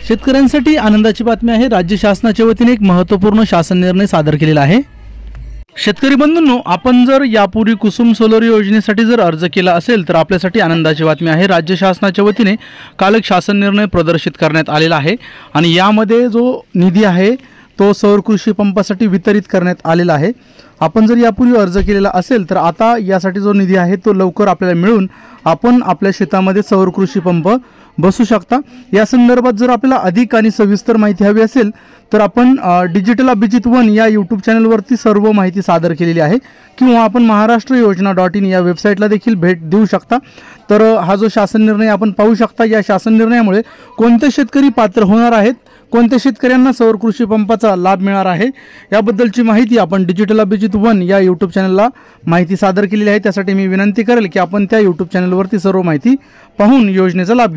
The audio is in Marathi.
शेतकऱ्यांसाठी आनंदाची बातमी आहे। राज्य शासनाच्या वतीने एक महत्त्वपूर्ण शासन निर्णय सादर केलेला आहे। शेतकरी बंधूंनो, आपण जर यापूर्वी कुसुम सोलर योजनेसाठी जर अर्ज केला असेल तर आपल्यासाठी आनंदाची बातमी आहे। राज्य शासनाच्या वतीने काल एक शासन निर्णय प्रदर्शित करण्यात आलेला आहे आणि यामध्ये जो निधी आहे तो सौर कृषी पंपासाठी वितरित करण्यात आलेला आहे। आपण जर यापूर्वी अर्ज केलेला असेल तर आता यासाठी जो निधी आहे तो लवकर आपल्याला मिळून आपण आपल्या शेतामध्ये सौर कृषी पंप बसू शकता। या संदर्भात जर आपल्याला अधिक आणि सविस्तर माहिती हवी असेल तर आपण डिजिटल अभिजित 1 या यूट्यूब चॅनलवरती सर्व माहिती सादर केलेली आहे किंवा आपण maharashtraYojana.in या वेबसाईटला देखील भेट देऊ शकता। तर हा जो शासन निर्णय आपण पाहू शकता, या शासन निर्णयामुळे कोणते शेतकरी पात्र होणार आहेत, कोणत्या शेतकऱ्यांना सौर कृषी पंपाचा लाभ मिळणार आहे याबद्दलची माहिती आपण डिजिटल अभिजित 1 या यूट्यूब चॅनलला माहिती सादर केलेली आहे। त्यासाठी मी विनंती करेल की आपण त्या यूट्यूब चॅनलवरती सर्व माहिती पाहून योजनेचा लाभ